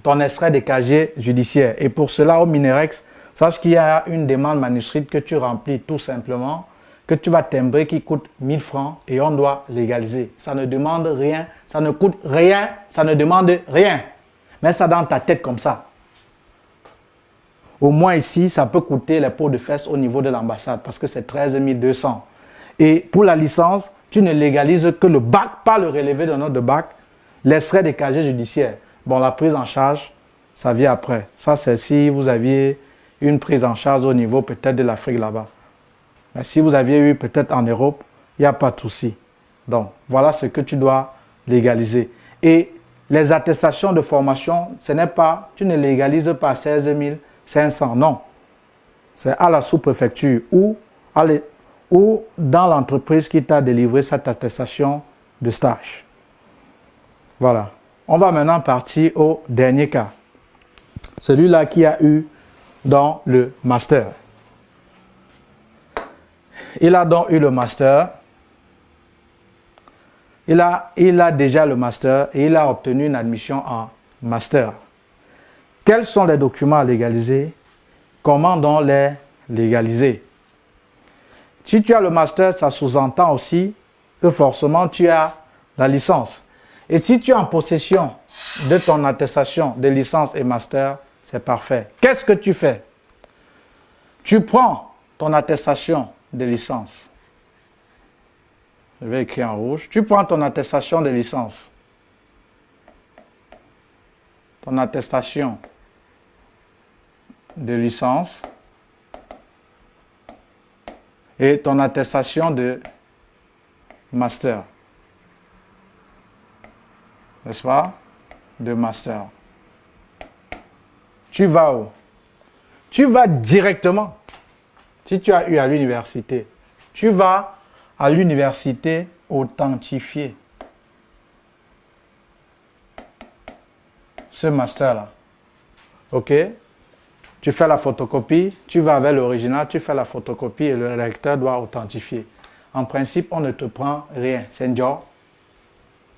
ton extrait de casier judiciaire. Et pour cela, au Minerex, sache qu'il y a une demande manuscrite que tu remplis tout simplement, que tu vas timbrer qui coûte 1000 francs et on doit légaliser. Ça ne demande rien, ça ne coûte rien, ça ne demande rien. Mets ça dans ta tête comme ça. Au moins ici, ça peut coûter les pots de fesses au niveau de l'ambassade parce que c'est 13 200. Et pour la licence, tu ne légalises que le bac, pas le relevé de note de bac, l'extrait des casiers judiciaires. Bon, la prise en charge, ça vient après. Ça, c'est si vous aviez une prise en charge au niveau peut-être de l'Afrique là-bas. Mais si vous aviez eu peut-être en Europe, il n'y a pas de souci. Donc, voilà ce que tu dois légaliser. Et les attestations de formation, ce n'est pas, tu ne légalises pas 16 500, non. C'est à la sous-préfecture ou dans l'entreprise qui t'a délivré cette attestation de stage. Voilà. On va maintenant partir au dernier cas. Celui-là qui a eu dans le master. Il a donc eu le master. Il a déjà le master et il a obtenu une admission en master. Quels sont les documents à légaliser? Comment donc les légaliser? Si tu as le master, ça sous-entend aussi que forcément tu as la licence. Et si tu es en possession de ton attestation de licence et master, c'est parfait. Qu'est-ce que tu fais? Tu prends ton attestation de licence. Je vais écrire en rouge. Tu prends ton attestation de licence. Ton attestation de licence et ton attestation de master. N'est-ce pas? De master. Tu vas où? Tu vas directement. Si tu as eu à l'université, tu vas à l'université authentifier ce master-là. OK? Tu fais la photocopie, tu vas avec l'original, tu fais la photocopie et le lecteur doit authentifier. En principe, on ne te prend rien. C'est un job.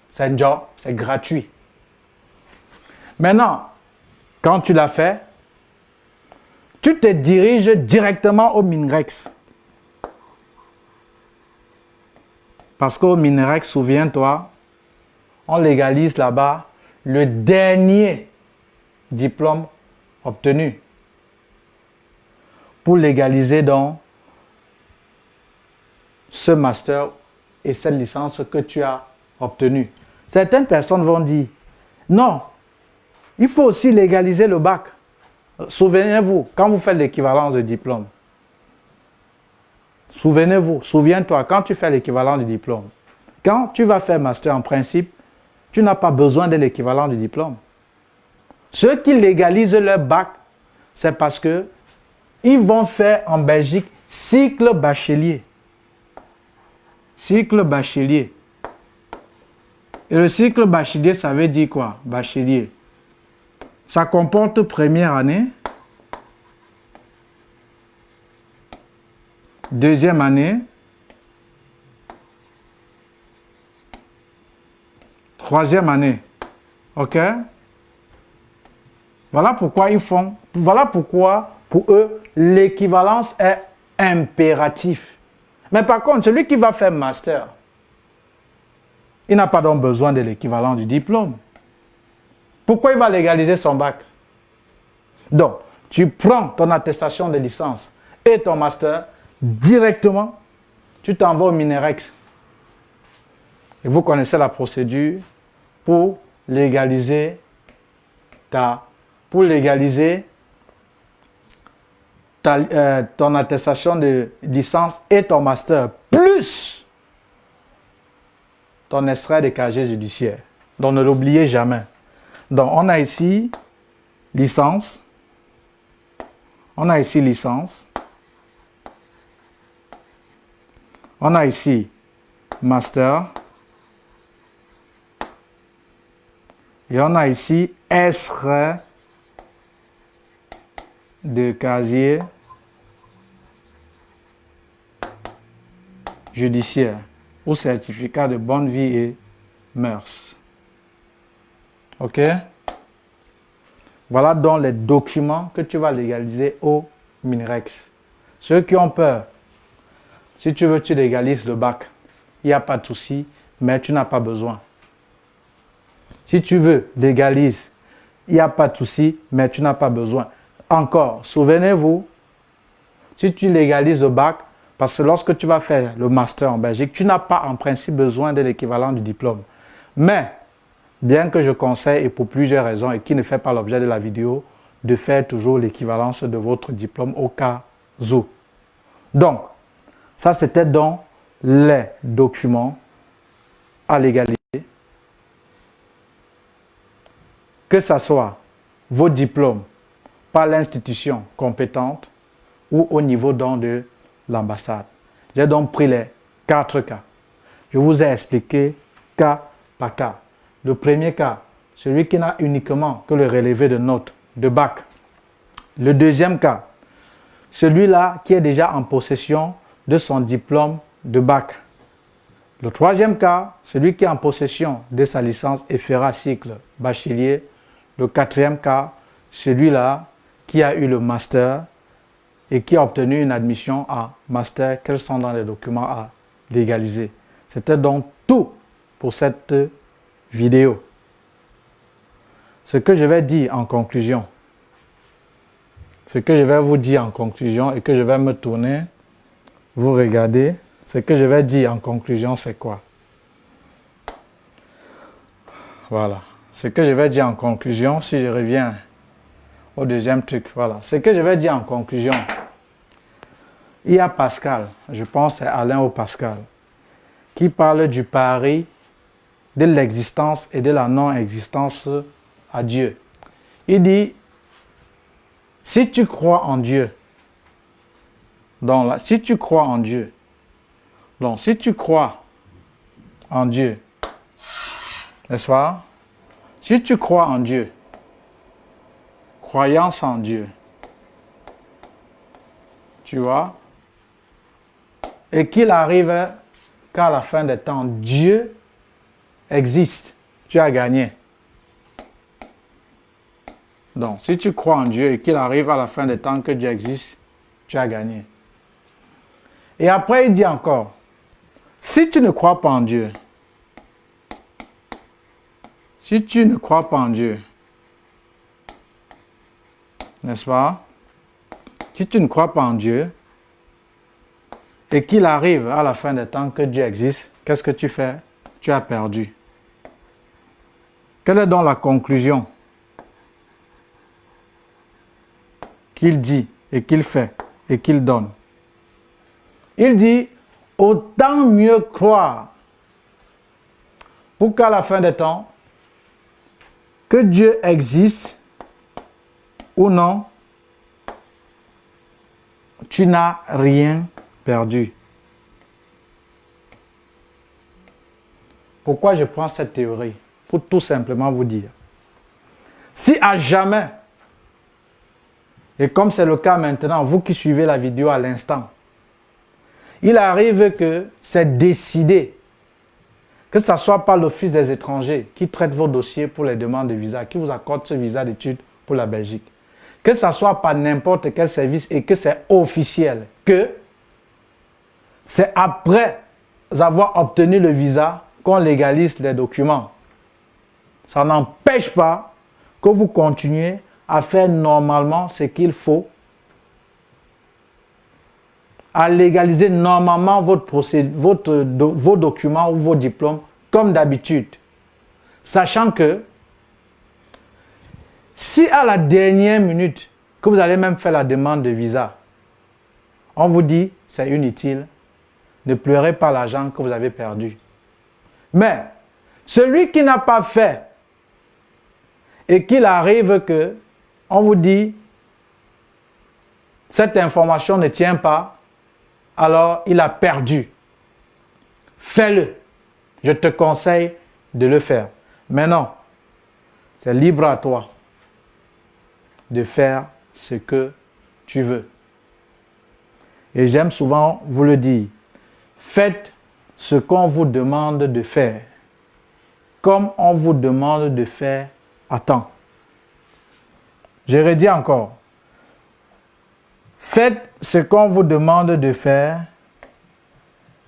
C'est un job, c'est gratuit. Maintenant, quand tu l'as fait, tu te diriges directement au Minerex. Parce qu'au Minerex, souviens-toi, on légalise là-bas le dernier diplôme obtenu. Pour légaliser donc ce master et cette licence que tu as obtenue. Certaines personnes vont dire, non, il faut aussi légaliser le bac. Souvenez-vous, quand vous faites l'équivalence de diplôme, souviens-toi, quand tu fais l'équivalent du diplôme, quand tu vas faire master en principe, tu n'as pas besoin de l'équivalent du diplôme. Ceux qui légalisent leur bac, c'est parce que ils vont faire en Belgique cycle bachelier. Cycle bachelier. Et le cycle bachelier, ça veut dire quoi? Bachelier. Ça comporte première année, deuxième année, troisième année. OK? Voilà pourquoi ils font, voilà pourquoi pour eux, l'équivalence est impératif. Mais par contre, celui qui va faire master, il n'a pas donc besoin de l'équivalent du diplôme. Pourquoi il va légaliser son bac? Donc, tu prends ton attestation de licence et ton master directement, tu t'envoies au Minerex. Et vous connaissez la procédure pour légaliser ton attestation de licence et ton master, plus ton extrait de casier judiciaire. Donc, ne l'oubliez jamais. Donc, on a ici licence. On a ici licence. On a ici master. Et on a ici extrait de casier judiciaire ou certificat de bonne vie et mœurs. Ok? Voilà donc les documents que tu vas légaliser au Minerex. Ceux qui ont peur, si tu veux, tu légalises le bac. Il n'y a pas de souci, mais tu n'as pas besoin. Si tu veux, légalise. Il n'y a pas de souci, mais tu n'as pas besoin. Encore, souvenez-vous, si tu légalises le bac, parce que lorsque tu vas faire le master en Belgique, tu n'as pas en principe besoin de l'équivalent du diplôme. Mais, bien que je conseille, et pour plusieurs raisons, et qui ne fait pas l'objet de la vidéo, de faire toujours l'équivalence de votre diplôme au cas où. Donc, ça c'était donc les documents à légaliser. Que ce soit vos diplômes par l'institution compétente ou au niveau donc de l'ambassade. J'ai donc pris les 4 cas. Je vous ai expliqué cas par cas. Le premier cas, celui qui n'a uniquement que le relevé de notes de bac. Le deuxième cas, celui-là qui est déjà en possession de son diplôme de bac. Le troisième cas, celui qui est en possession de sa licence FRA cycle bachelier. Le quatrième cas, celui-là qui a eu le master et qui a obtenu une admission à master. Quels sont dans les documents à légaliser? C'était donc tout pour cette vidéo. Ce que je vais dire en conclusion, ce que je vais vous dire en conclusion et que je vais me tourner, vous regardez, ce que je vais dire en conclusion, c'est quoi? Voilà. Ce que je vais dire en conclusion, si je reviens au deuxième truc, voilà. Ce que je vais dire en conclusion, il y a Pascal, je pense c'est Alain ou Pascal, qui parle du pari de l'existence et de la non-existence à Dieu. Il dit, si tu crois en Dieu, donc si tu crois en Dieu, donc si tu crois en Dieu, n'est-ce pas? Si tu crois en Dieu, croyance en Dieu, tu vois, et qu'il arrive qu'à la fin des temps, Dieu existe, tu as gagné. Donc, si tu crois en Dieu et qu'il arrive à la fin des temps que Dieu existe, tu as gagné. Et après, il dit encore, si tu ne crois pas en Dieu, si tu ne crois pas en Dieu, n'est-ce pas? Si tu ne crois pas en Dieu et qu'il arrive à la fin des temps que Dieu existe, qu'est-ce que tu fais? Tu as perdu. Quelle est donc la conclusion qu'il dit et qu'il fait et qu'il donne? Il dit, autant mieux croire pour qu'à la fin des temps, que Dieu existe ou non, tu n'as rien perdu. Pourquoi je prends cette théorie? Pour tout simplement vous dire, si à jamais, et comme c'est le cas maintenant, vous qui suivez la vidéo à l'instant, il arrive que c'est décidé, que ce soit par l'Office des étrangers qui traite vos dossiers pour les demandes de visa, qui vous accorde ce visa d'études pour la Belgique, que ce soit par n'importe quel service et que c'est officiel, que c'est après avoir obtenu le visa qu'on légalise les documents. Ça n'empêche pas que vous continuez à faire normalement ce qu'il faut, à légaliser normalement vos documents ou vos diplômes comme d'habitude. Sachant que si à la dernière minute que vous allez même faire la demande de visa, on vous dit c'est inutile, ne pleurez pas l'argent que vous avez perdu. Mais celui qui n'a pas fait et qu'il arrive que on vous dit cette information ne tient pas, alors il a perdu. Fais-le. Je te conseille de le faire. Maintenant, c'est libre à toi de faire ce que tu veux. Et j'aime souvent vous le dire. Faites ce qu'on vous demande de faire. Comme on vous demande de faire Attends. Je redis encore. Faites ce qu'on vous demande de faire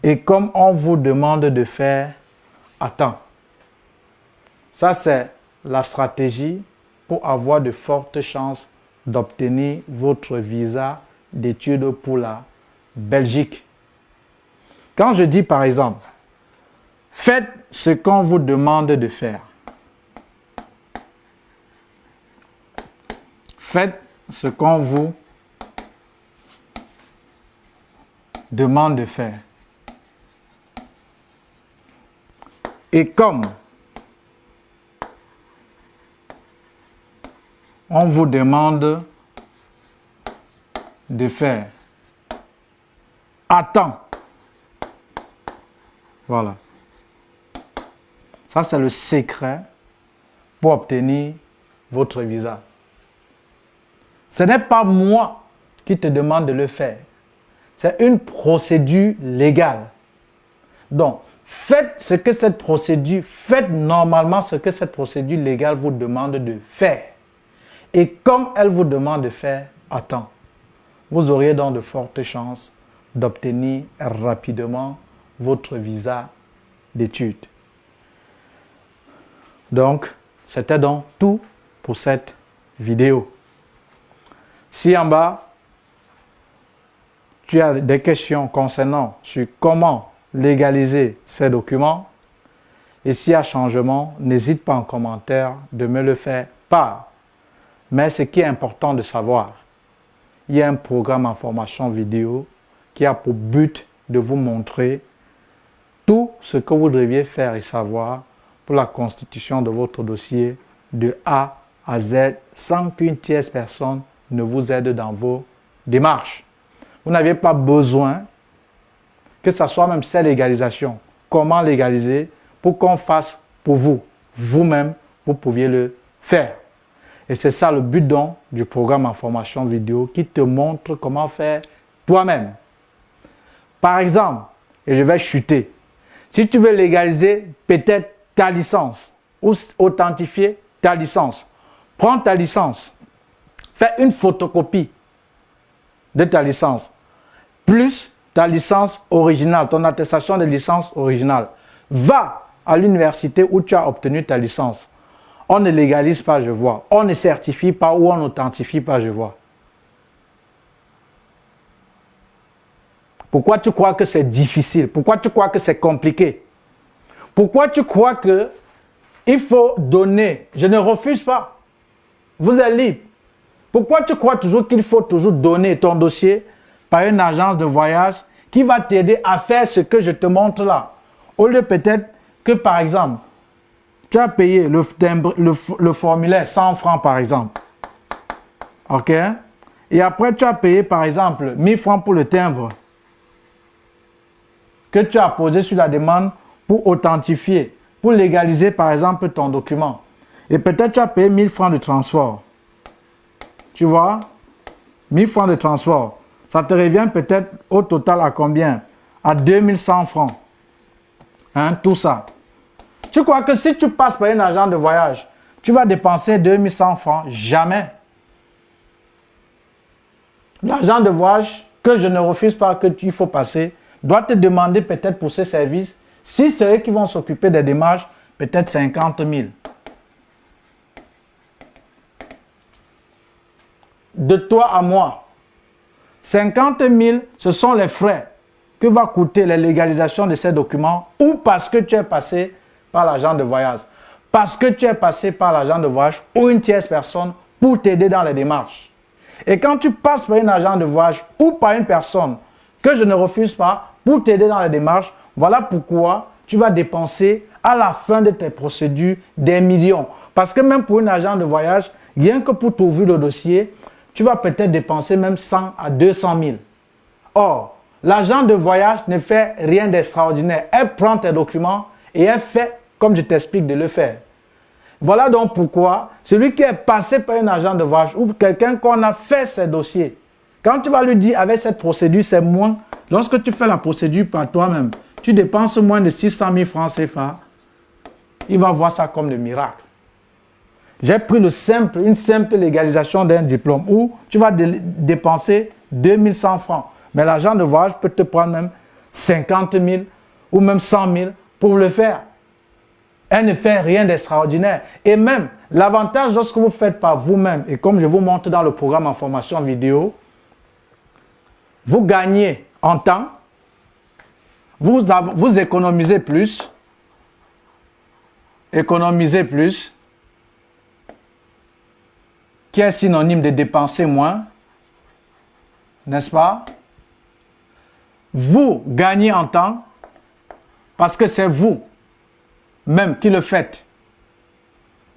et comme on vous demande de faire, attends. Ça, c'est la stratégie pour avoir de fortes chances d'obtenir votre visa d'études pour la Belgique. Quand je dis par exemple, faites ce qu'on vous demande de faire. Faites ce qu'on vous demande de faire. Et comme on vous demande de faire, attends. Voilà. Ça, c'est le secret pour obtenir votre visa. Ce n'est pas moi qui te demande de le faire. C'est une procédure légale. Donc, faites normalement ce que cette procédure légale vous demande de faire. Et comme elle vous demande de faire, attends. Vous auriez donc de fortes chances d'obtenir rapidement votre visa d'études. Donc, c'était donc tout pour cette vidéo. Si en bas, tu as des questions concernant sur comment légaliser ces documents, et s'il y a changement, n'hésite pas en commentaire de me le faire part. Mais ce qui est important de savoir, il y a un programme en formation vidéo qui a pour but de vous montrer tout ce que vous deviez faire et savoir pour la constitution de votre dossier de A à Z sans qu'une tierce personne ne vous aide dans vos démarches. Vous n'avez pas besoin que ce soit même cette légalisation. Comment légaliser pour qu'on fasse pour vous. Vous-même, vous pouviez le faire. Et c'est ça le but donc du programme en formation vidéo qui te montre comment faire toi-même. Par exemple, et je vais chuter, si tu veux légaliser peut-être ta licence ou authentifier ta licence, prends ta licence, fais une photocopie de ta licence, plus ta licence originale, ton attestation de licence originale. Va à l'université où tu as obtenu ta licence. On ne légalise pas, je vois. On ne certifie pas ou on n'authentifie pas, je vois. Pourquoi tu crois que c'est difficile? Pourquoi tu crois que c'est compliqué? Pourquoi tu crois que il faut donner? Je ne refuse pas. Vous êtes libre. Pourquoi tu crois toujours qu'il faut toujours donner ton dossier par une agence de voyage qui va t'aider à faire ce que je te montre là? Au lieu peut-être que par exemple, tu as payé le formulaire 100 francs par exemple. OK? Et après tu as payé par exemple 1000 francs pour le timbre que tu as posé sur la demande pour authentifier, pour légaliser par exemple ton document. Et peut-être tu as payé 1000 francs de transport. Tu vois? 1000 francs de transport. Ça te revient peut-être au total à combien? À 2100 francs. Hein, tout ça. Tu crois que si tu passes par un agent de voyage, tu vas dépenser 2100 francs? Jamais. L'agent de voyage, que je ne refuse pas que il faut passer, doit te demander peut-être pour ce service, si c'est eux qui vont s'occuper des démarches, peut-être 50 000. De toi à moi. 50 000, ce sont les frais que va coûter la légalisation de ces documents ou parce que tu es passé par l'agent de voyage. Parce que tu es passé par l'agent de voyage ou une tierce personne pour t'aider dans les démarches. Et quand tu passes par un agent de voyage ou par une personne que je ne refuse pas pour t'aider dans les démarches, voilà pourquoi tu vas dépenser à la fin de tes procédures des millions. Parce que même pour un agent de voyage, rien que pour t'ouvrir le dossier, tu vas peut-être dépenser même 100 à 200 000. Or, l'agent de voyage ne fait rien d'extraordinaire. Elle prend tes documents et elle fait comme je t'explique de le faire. Voilà donc pourquoi celui qui est passé par un agent de voyage ou quelqu'un qu'on a fait ses dossiers, quand tu vas lui dire avec cette procédure, c'est moins. Lorsque tu fais la procédure par toi-même, tu dépenses moins de 600 000 francs CFA, il va voir ça comme le miracle. J'ai pris une simple légalisation d'un diplôme où tu vas dépenser 2100 francs. Mais l'agent de voyage peut te prendre même 50 000 ou même 100 000 pour le faire. Elle ne fait rien d'extraordinaire. Et même, l'avantage lorsque vous faites par vous-même, et comme je vous montre dans le programme en formation vidéo, vous gagnez en temps, vous économisez plus, qui est synonyme de dépenser moins, n'est-ce pas? Vous gagnez en temps parce que c'est vous même qui le faites.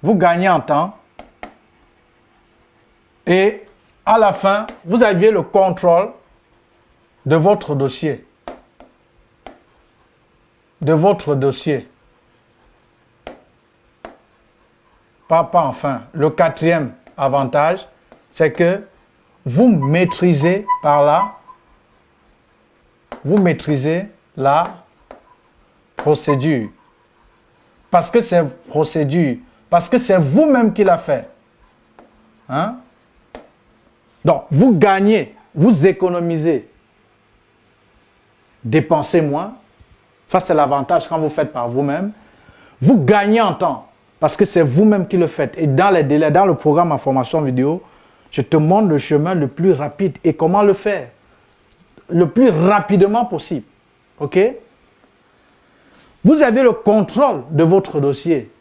Vous gagnez en temps et à la fin, vous aviez le contrôle de votre dossier. Pas enfin. Le quatrième avantage, c'est que vous maîtrisez par là, la procédure. Parce que c'est procédure, parce que c'est vous-même qui l'a fait. Hein? Donc, vous gagnez, vous économisez, dépensez moins. Ça, c'est l'avantage quand vous faites par vous-même. Vous gagnez en temps. Parce que c'est vous-même qui le faites. Et dans les délais, dans le programme en formation vidéo, je te montre le chemin le plus rapide et comment le faire. Le plus rapidement possible. OK? Vous avez le contrôle de votre dossier.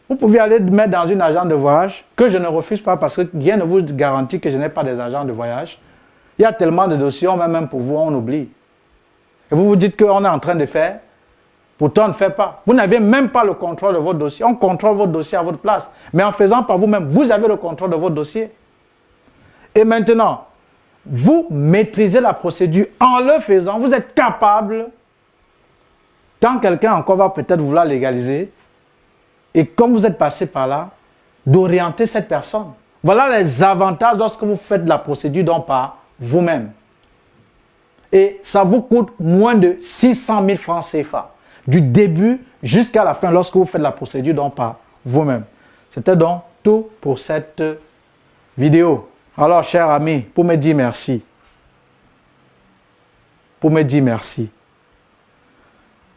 Vous pouvez aller mettre dans une agence de voyage que je ne refuse pas parce que rien ne vous garantit que je n'ai pas des agents de voyage. Il y a tellement de dossiers, même pour vous, on oublie. Et vous vous dites qu'on est en train de faire. Pourtant, on ne fait pas. Vous n'avez même pas le contrôle de votre dossier. On contrôle votre dossier à votre place. Mais en faisant par vous-même, vous avez le contrôle de votre dossier. Et maintenant, vous maîtrisez la procédure. En le faisant, vous êtes capable, quand quelqu'un encore va peut-être vouloir légaliser, et comme vous êtes passé par là, d'orienter cette personne. Voilà les avantages lorsque vous faites la procédure donc par vous-même. Et ça vous coûte moins de 600 000 francs CFA. Du début jusqu'à la fin lorsque vous faites la procédure donc par vous-même. C'était donc tout pour cette vidéo. Alors, chers amis, pour me dire merci,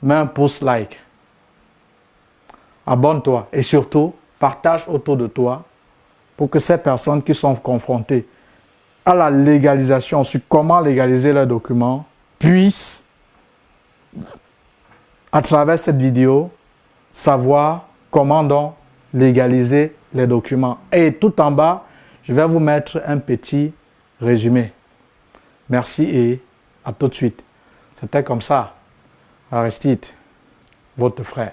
mets un pouce like, abonne-toi et surtout, partage autour de toi pour que ces personnes qui sont confrontées à la légalisation, sur comment légaliser leurs documents, puissent, à travers cette vidéo, savoir comment donc légaliser les documents. Et tout en bas, je vais vous mettre un petit résumé. Merci et à tout de suite. C'était comme ça. Aristide, votre frère.